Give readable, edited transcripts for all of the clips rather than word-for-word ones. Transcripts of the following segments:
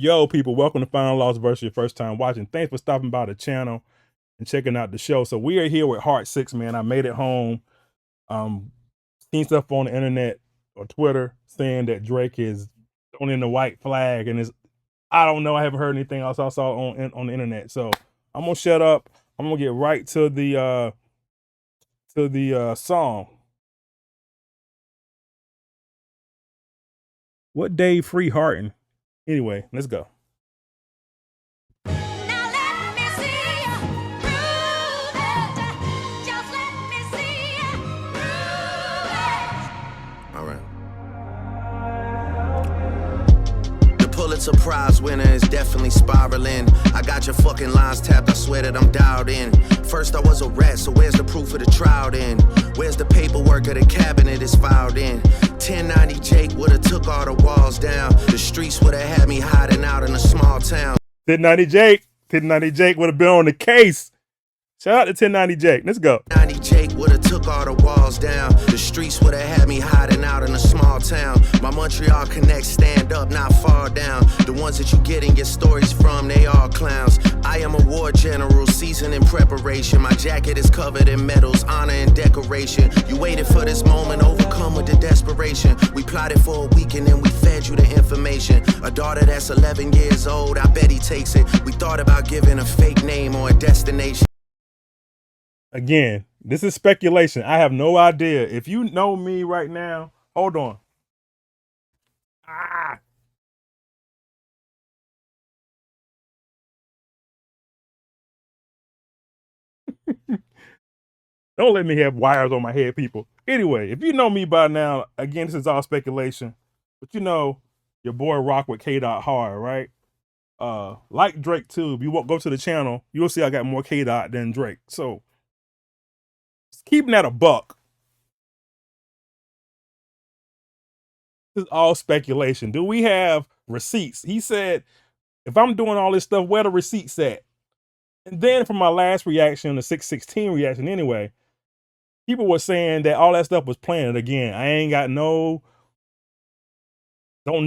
Yo, people, welcome to Final Loss versus your first time watching. Thanks for stopping by the channel and checking out the show. So we are here with Heart 6, man. I made it home. Seen stuff on the internet or Twitter saying that Drake is throwing in the white flag, and I don't know. I haven't heard anything else I saw on the internet. So I'm gonna shut up. I'm gonna get right to the song. What Dave Free Hartin? Anyway, let's go. Pulitzer Prize winner is definitely spiraling. I got your fucking lines tapped, I swear that I'm dialed in. First I was a rat, so where's the proof of the trial then? Where's the paperwork of the cabinet is filed in? 1090 Jake would've took all the walls down. The streets would've had me hiding out in a small town. 1090 Jake would have been on the case. Shout out to 1090 Jake. Let's go. 90 Jake would've took all the walls down. The streets would've had me hiding out in a small town. My Montreal connects stand up, not fall down. The ones that you get and get stories from, they all clowns. I am a war general, seasoned in preparation. My jacket is covered in medals, honor and decoration. You waited for this moment, overcome with the desperation. We plotted for a week and then we fed you the information. A daughter that's 11 years old, I bet he takes it. We thought about giving a fake name or a destination. Again, this is speculation. I have no idea. If you know me right now, hold on. Don't let me have wires on my head, people. Anyway, if you know me by now, again, this is all speculation. But you know, your boy rock with K. Hard, right? Like Drake too. If you won't go to the channel, you'll see I got more K. than Drake. So keeping that a buck. This is all speculation. Do we have receipts? He said, if I'm doing all this stuff, where the receipts at? And then from my last reaction, the 616 reaction anyway, people were saying that all that stuff was planned. Again, I ain't got don't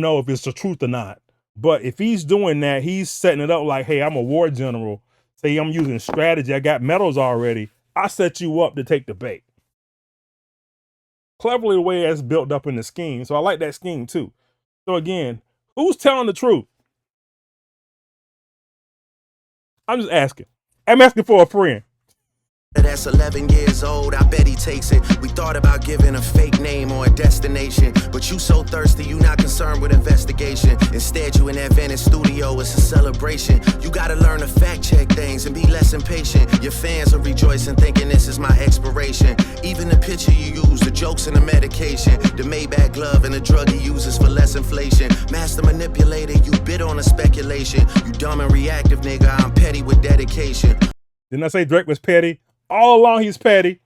know if it's the truth or not. But if he's doing that, he's setting it up like, hey, I'm a war general. Say I'm using strategy. I got medals already. I set you up to take the bait. Cleverly the way that's built up in the scheme. So I like that scheme too. So again, who's telling the truth? I'm just asking. I'm asking for a friend. That's 11 years old, I bet he takes it. We thought about giving a fake name or a destination, but you so thirsty, you not concerned with investigation. Instead, you in that Venice studio, it's a celebration. You gotta learn to fact check things and be less impatient. Your fans are rejoicing, thinking this is my expiration. Even the picture you use, the jokes and the medication, the Maybach glove and the drug he uses for less inflation. Master manipulator, you bid on a speculation. You dumb and reactive, nigga, I'm petty with dedication. Didn't I say Drake was petty? All along he's petty.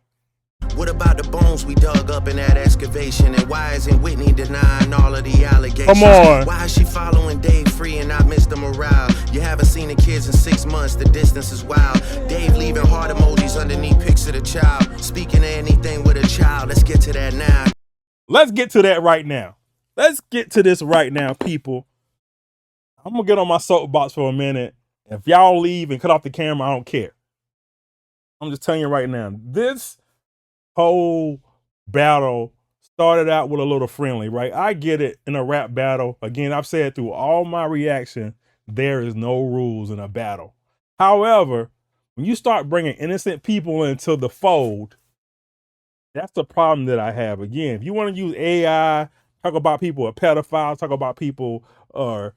What about the bones we dug up in that excavation? And why isn't Whitney denying all of the allegations? Come on. Why is she following Dave Free and not Mr. Morale? You haven't seen the kids in 6 months, the distance is wild. Dave leaving heart emojis underneath pics of the child. Speaking of anything with a child, let's get to that now. Let's get to that right now. Let's get to this right now, people. I'm gonna get on my soapbox for a minute. If y'all leave and cut off the camera, I don't care. I'm just telling you right now, this whole battle started out with a little friendly, right? I get it in a rap battle. Again, I've said through all my reaction, there is no rules in a battle. However, when you start bringing innocent people into the fold, that's the problem that I have. Again, if you want to use AI, talk about people are pedophiles, talk about people are,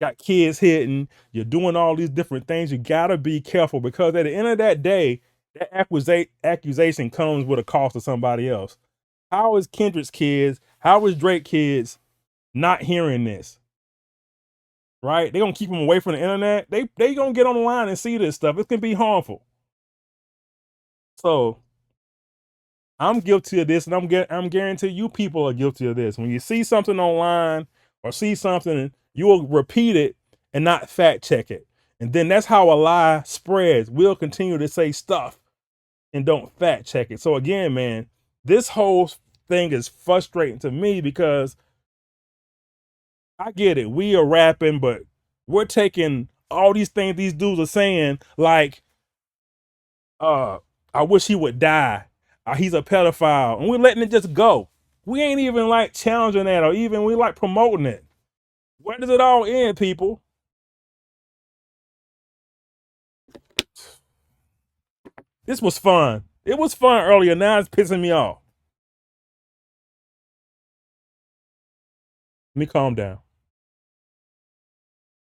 got kids hitting, you're doing all these different things, you gotta be careful, because at the end of that day, that accusation comes with a cost to somebody else. How is Kendrick's kids, how is Drake kids not hearing this? Right? They're gonna keep them away from the internet. They gonna get on the line and see this stuff. It can be harmful. So I'm guilty of this, and I'm guaranteeing you people are guilty of this. When you see something online or see something, you will repeat it and not fact check it. And then that's how a lie spreads. We'll continue to say stuff and don't fact check it. So again, man, this whole thing is frustrating to me because I get it. We are rapping, but we're taking all these things these dudes are saying, like, I wish he would die. He's a pedophile. And we're letting it just go. We ain't even like challenging that or even we like promoting it. Where does it all end, people? This was fun. It was fun earlier. Now it's pissing me off. Let me calm down.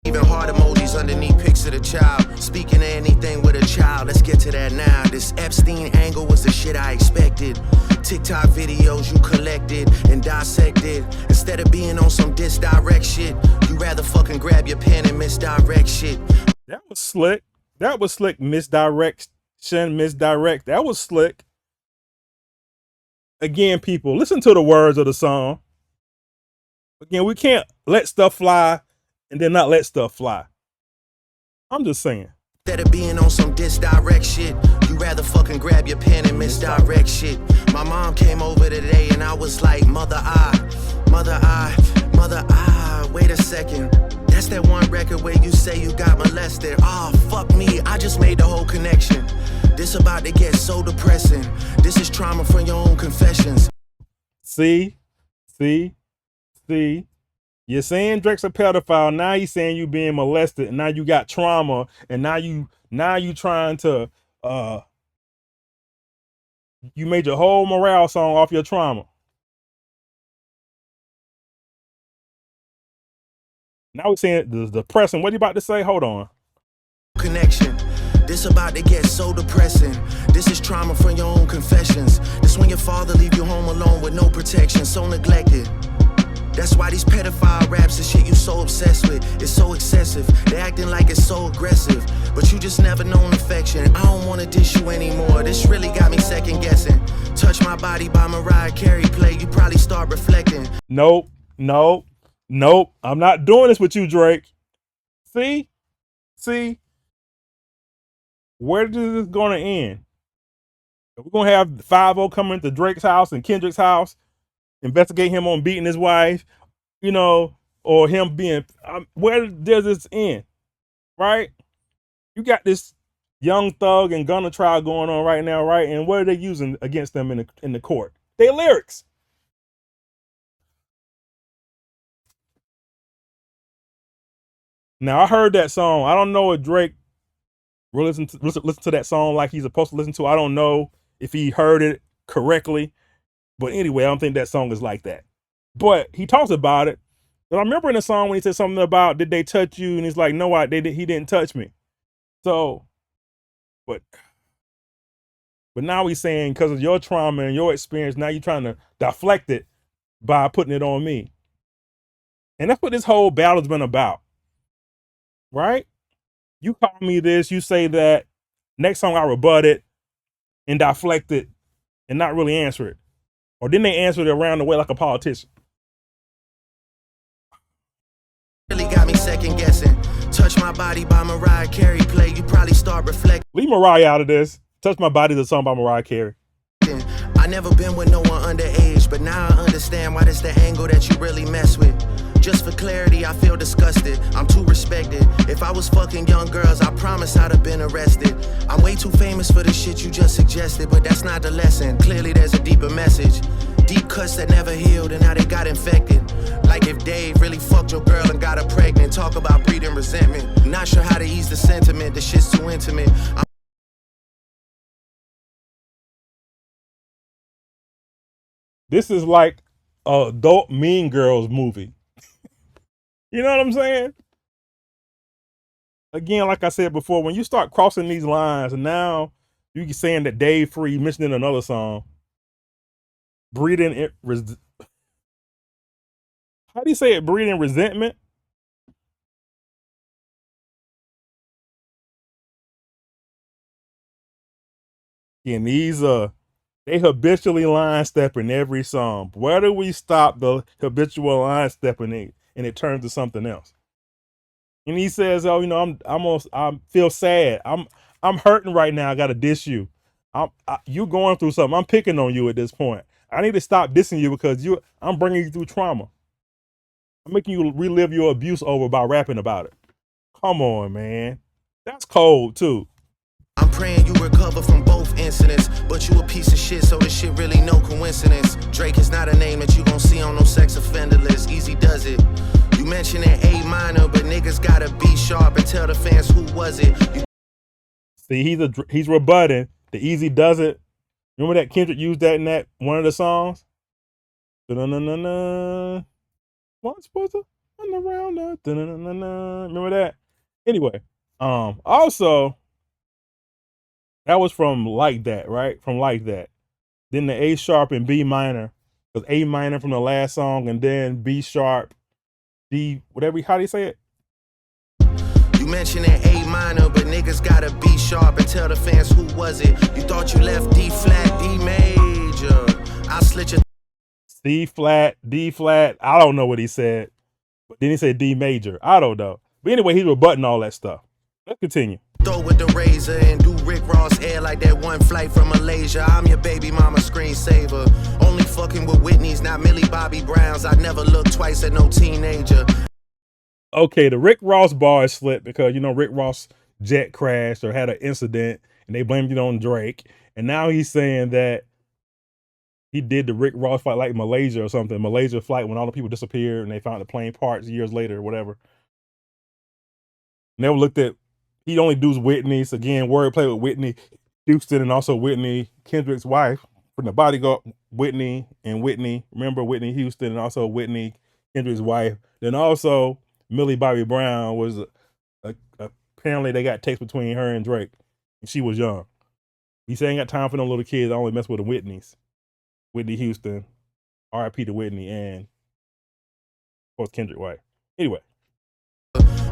Even heart emojis underneath pics of the child. Speaking of anything with a child, let's get to that now. This Epstein angle was the shit I expected. TikTok videos you collected and dissected. Instead of being on some disdirect shit, you rather fucking grab your pen and misdirect shit. That was slick. That was slick. Misdirect. That was slick. Again, people, listen to the words of the song. Again, we can't let stuff fly and then not let stuff fly. I'm just saying. Instead of being on some disdirect shit, you rather fucking grab your pen and misdirect shit. My mom came over today and I was like, mother, wait a second. That's that one record where you say you got molested. Fuck me, I just made the whole connection. This about to get so depressing. This is trauma from your own confessions. See? You're saying Drake's a pedophile. Now he's saying you being molested, and now you got trauma, and now you trying to you made your whole morale song off your trauma. Now we're saying the depressing. What are you about to say? Hold on. Connection. This about to get so depressing. This is trauma from your own confessions. This when your father leave you home alone with no protection, so neglected. That's why these pedophile raps and shit you so obsessed with is so excessive. They acting like it's so aggressive, but you just never known affection. I don't wanna dish you anymore. This really got me second guessing. Touch My Body by Mariah Carey play, you probably start reflecting. Nope. I'm not doing this with you, Drake. See? Where is this gonna end? We're gonna have 5-0 coming to Drake's house and Kendrick's house, investigate him on beating his wife, or him being. Where does this end? Right? You got this Young Thug and Gunna trial going on right now, right? And what are they using against them in the court? Their lyrics. Now I heard that song. I don't know if Drake really listen to that song like he's supposed to listen to. I don't know if he heard it correctly. But anyway, I don't think that song is like that. But he talks about it. But I remember in the song when he said something about, did they touch you? And he's like, no, he didn't touch me. So, but now he's saying because of your trauma and your experience, now you're trying to deflect it by putting it on me. And that's what this whole battle's been about. Right? You call me this, you say that. Next song I rebut it and deflect it and not really answer it. Or then they answered it around the way like a politician. Really got me second guessing. Touch My Body by Mariah Carey play, you probably start reflecting. Leave Mariah out of this. Touch My Body is a song by Mariah Carey. I never been with no one underage, but now I understand why that's the angle that you really mess with. Just for clarity, I feel disgusted. I'm too respected. If I was fucking young girls, I promise I'd have been arrested. I'm way too famous for the shit you just suggested, but that's not the lesson. Clearly there's a deeper message. Deep cuts that never healed and now they got infected. Like if Dave really fucked your girl and got her pregnant. Talk about breeding resentment. Not sure how to ease the sentiment. The shit's too intimate. This is like a adult Mean Girls movie. You know what I'm saying? Again, like I said before, when you start crossing these lines, and now you saying that Dave Free mentioned in another song, breeding it. How do you say it? Breeding resentment. And these they habitually line stepping every song. Where do we stop the habitual line stepping and it turns to something else? And he says, "Oh, I feel sad. I'm hurting right now. I got to diss you. You going through something. I'm picking on you at this point. I need to stop dissing you because I'm bringing you through trauma." I'm making you relive your abuse over by rapping about it. Come on, man. That's cold too. I'm praying you recover from both incidents, but you a piece of shit, so this shit really no coincidence. Drake is not a name that you gon' see on no sex offender list. Easy does it. You mentioned an A minor, but niggas gotta be sharp and tell the fans who was it. See, he's rebutting. The Easy does it. Remember that Kendrick used that in that one of the songs? Da-na-na-na-na. Once was a around. Da-na-na-na-na. Remember that? Anyway, also that was from Like That, right? From Like That. Then the A sharp and B minor was A minor from the last song, and then B sharp, D, whatever. How do you say it? You mentioned an A minor, but niggas gotta be sharp and tell the fans who was it. You thought you left D flat, D major. I'll slit your C flat, D flat. I don't know what he said, but then he said D major. I don't know. But anyway, he's rebutting all that stuff. Let's continue. throw with the razor and do Rick Ross hair like that one flight from Malaysia. I'm your baby mama screensaver. Only fucking with Whitney's, not Millie Bobby Browns. I never look twice at no teenager. Okay, the Rick Ross bar is slipped because, you know, Rick Ross jet crashed or had an incident and they blamed it on Drake. And now he's saying that he did the Rick Ross flight like Malaysia or something. Malaysia flight when all the people disappeared and they found the plane parts years later or whatever. Never looked at, he only does Whitney's. Again, wordplay with Whitney Houston and also Whitney, Kendrick's wife. From the Bodyguard, Whitney and Whitney. Remember Whitney Houston and also Whitney, Kendrick's wife. Then also Millie Bobby Brown was, apparently they got text between her and Drake. And she was young. He said, ain't got time for no little kids. I only mess with the Whitneys. Whitney Houston, R.I.P. to Whitney, and of course Kendrick's wife. Anyway.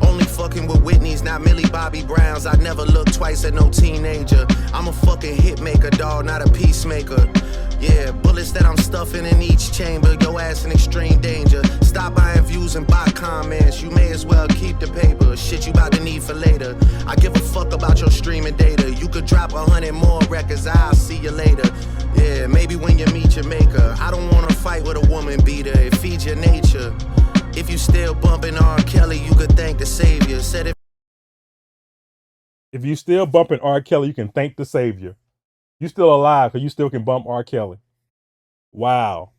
Only fucking with Whitney's, not Millie Bobby Browns. I never look twice at no teenager. I'm a fucking hit maker, dawg, not a peacemaker. Yeah, bullets that I'm stuffing in each chamber. Your ass in extreme danger. Stop buying views and buy comments. You may as well keep the paper. Shit you about to need for later. I give a fuck about your streaming data. You could drop 100 more records, I'll see you later. Yeah, maybe when you meet your maker. I don't wanna fight with a woman beater. It feeds your nature. If you still bumping R. Kelly, you could thank the Savior. Said if you still bumping R. Kelly, you can thank the Savior. You still alive because you still can bump R. Kelly. Wow.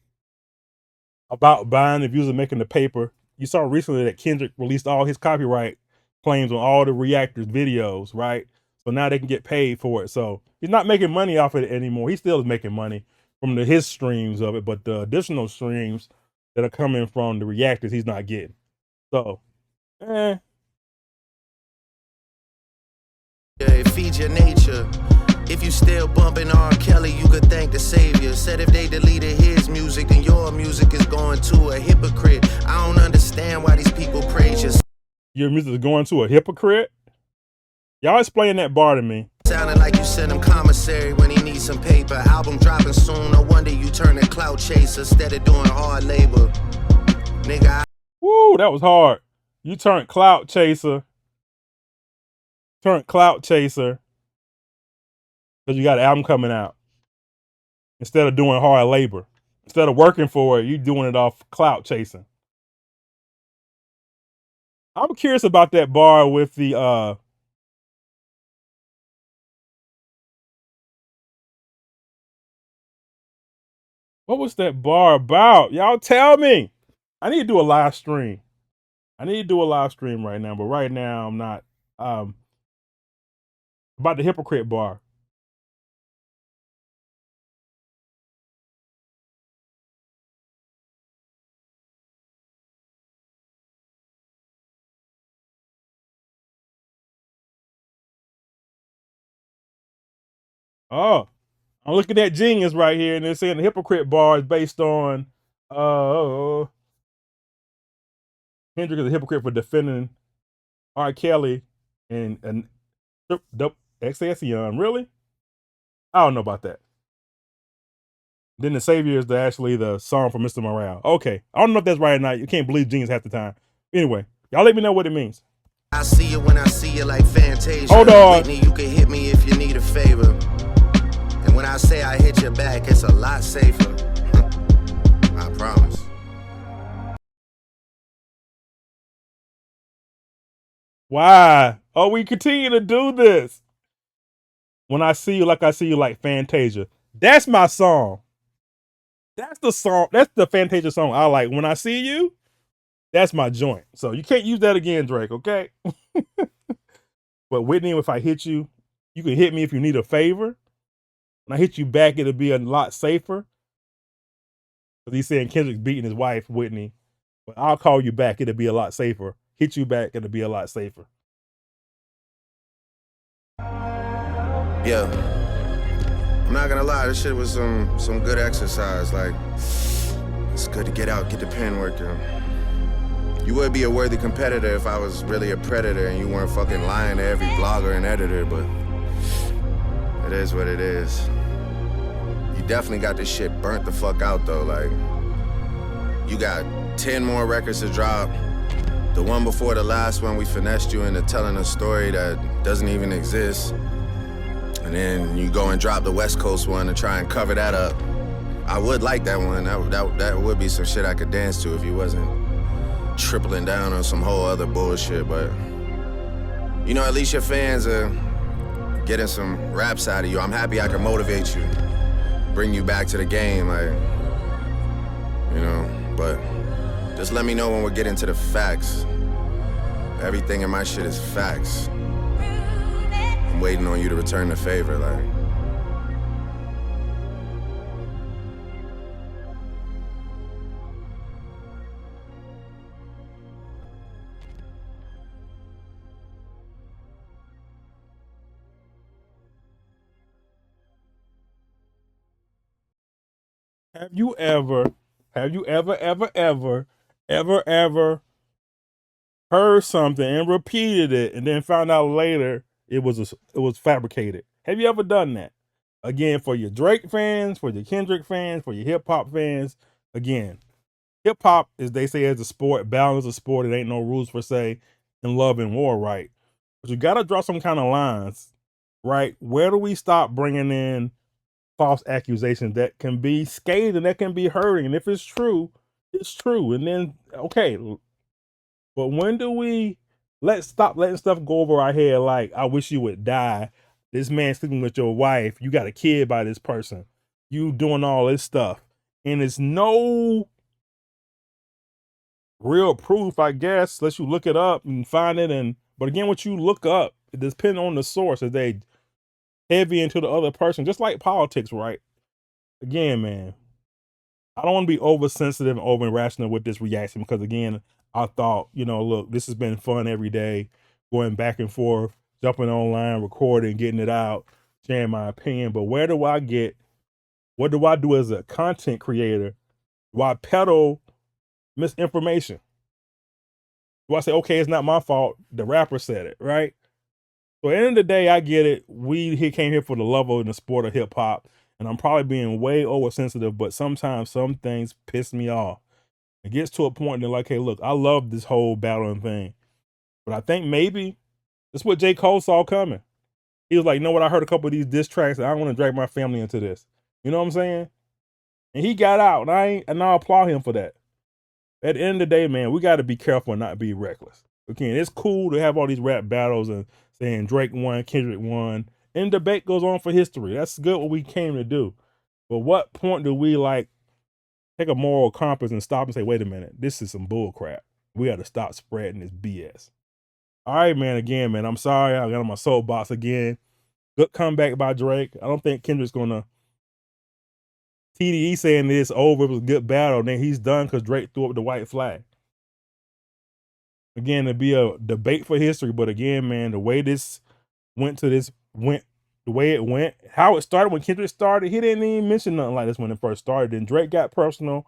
About buying the views and making the paper. You saw recently that Kendrick released all his copyright claims on all the Reactors videos, right? So now they can get paid for it. So he's not making money off of it anymore. He still is making money from his streams of it, but the additional streams that are coming from the Reactors, he's not getting. So, it feeds your nature. If you still bumping R. Kelly, you could thank the Savior. Said if they deleted his music, then your music is going to a hypocrite. I don't understand why these people praise you. Your music is going to a hypocrite? Y'all explain that bar to me. Sounding like you sent him commissary when he needs some paper. Album dropping soon, no wonder you turn a clout chaser instead of doing hard labor. Nigga, Woo, that was hard. You turned clout chaser. Because you got an album coming out. Instead of doing hard labor. Instead of working for it, you doing it off clout chasing. I'm curious about that bar with the what was that bar about? Y'all tell me. I need to do a live stream. Right now, but right now I'm not. About the hypocrite bar. Oh, I'm looking at Genius right here, and they're saying the hypocrite bar is based on Kendrick is a hypocrite for defending R. Kelly and XXion. Really? I don't know about that. Then the Savior is actually the song from Mr. Morale. Okay, I don't know if that's right or not. You can't believe Genius half the time. Anyway, y'all let me know what it means. I see you when I see you like Fantasia. Hold on. Whitney, you can hit me if you need a favor. And when I say I hit your back, it's a lot safer. I promise. Why? Oh, we continue to do this. When I see you like I see you, like Fantasia. That's my song. That's the song. That's the Fantasia song I like. When I see you, that's my joint. So you can't use that again, Drake, okay? But Whitney, if I hit you, you can hit me if you need a favor. When I hit you back, it'll be a lot safer. Because he's saying Kendrick's beating his wife, Whitney. But I'll call you back, it'll be a lot safer. Hit you back, it'll be a lot safer. Yeah. I'm not gonna lie, this shit was some good exercise. Like, it's good to get out, get the pen working. You would be a worthy competitor if I was really a predator and you weren't fucking lying to every blogger and editor, but it is what it is. You definitely got this shit burnt the fuck out though. Like, you got 10 more records to drop. The one before the last one, we finessed you into telling a story that doesn't even exist. And then you go and drop the West Coast one and try and cover that up. I would like that one. That would be some shit I could dance to if you wasn't tripling down on some whole other bullshit. But, you know, at least your fans are getting some raps out of you. I'm happy I can motivate you, bring you back to the game, like, you know. But just let me know when we're getting to the facts. Everything in my shit is facts. I'm waiting on you to return the favor, like. Have you ever heard something and repeated it and then found out later it was fabricated? Have you ever done that? Again, for your Drake fans, for your Kendrick fans, for your hip hop fans, again, hip hop, as they say, is a sport. Battle is a sport. It ain't no rules per se in love and war, right? But you got to draw some kind of lines, right? Where do we stop bringing in false accusations that can be scathing, that can be hurting? And if it's true, it's true. And then, okay, but when do we stop letting stuff go over our head? Like, I wish you would die. This man sleeping with your wife. You got a kid by this person. You doing all this stuff. And it's no real proof, I guess, unless you look it up and find it. But again, what you look up, it depends on the source. If they heavy into the other person, just like politics, right? Again, man, I don't want to be oversensitive and over irrational with this reaction because, again, I thought, you know, look, this has been fun every day, going back and forth, jumping online, recording, getting it out, sharing my opinion. But what do I do as a content creator? Do I peddle misinformation? Do I say, okay, it's not my fault, the rapper said it, right? So at the end of the day, I get it. He came here for the love of the sport of hip hop, and I'm probably being way oversensitive, but sometimes some things piss me off. It gets to a point that, like, hey, look, I love this whole battling thing, but I think maybe that's what J. Cole saw coming. He was like, you know what? I heard a couple of these diss tracks, and I don't want to drag my family into this. You know what I'm saying? And he got out, and I applaud him for that. At the end of the day, man, we got to be careful and not be reckless. Again, it's cool to have all these rap battles and saying Drake won, Kendrick won, and debate goes on for history. That's good what we came to do. But what point do we, like, take a moral compass and stop and say, wait a minute, this is some bull crap. We got to stop spreading this BS. All right, man, again, man, I'm sorry. I got on my soapbox again. Good comeback by Drake. I don't think Kendrick's going to TDE saying this over. It was a good battle. And then he's done because Drake threw up the white flag. Again, it'd be a debate for history. But again, man, the way this went, the way it went, how it started when Kendrick started, he didn't even mention nothing like this when it first started. Then Drake got personal,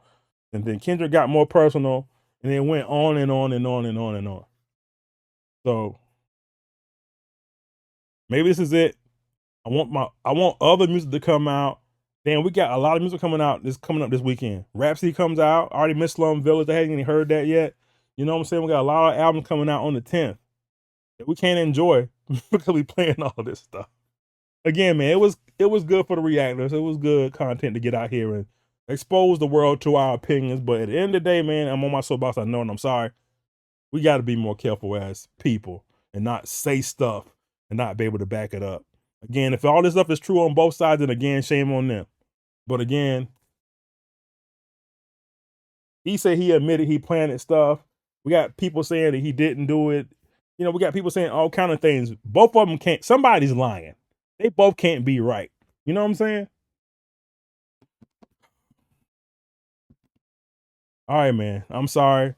and then Kendrick got more personal, and it went on and on and on and on and on. So maybe this is it. I want other music to come out. Damn, we got a lot of music coming up this weekend. Rhapsody comes out. I already missed Slum Village. I haven't even heard that yet. You know what I'm saying? We got a lot of albums coming out on the 10th that we can't enjoy because we playing all of this stuff. Again, man, it was good for the reactors. It was good content to get out here and expose the world to our opinions. But at the end of the day, man, I'm on my soapbox. I know, and I'm sorry. We got to be more careful as people. and not say stuff and not be able to back it up. Again, if all this stuff is true on both sides, then again, shame on them. But again, he said he admitted he planted stuff. We got people saying that he didn't do it. You know, we got people saying all kind of things. Both of them can't. Somebody's lying. They both can't be right. You know what I'm saying? All right, man. I'm sorry.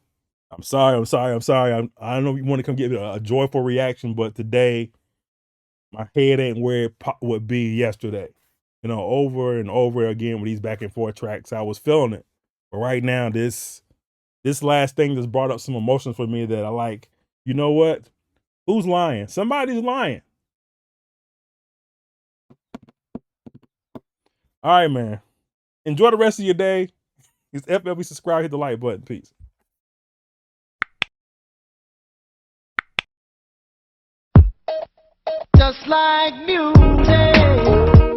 I don't know if you want to come give a joyful reaction, but today my head ain't where it would be yesterday. You know, over and over again with these back and forth tracks, I was feeling it. But right now, this last thing just brought up some emotions for me that I like. You know what? Who's lying? Somebody's lying. All right, man. Enjoy the rest of your day. It's FLB. Subscribe, hit the like button. Peace. Just like music.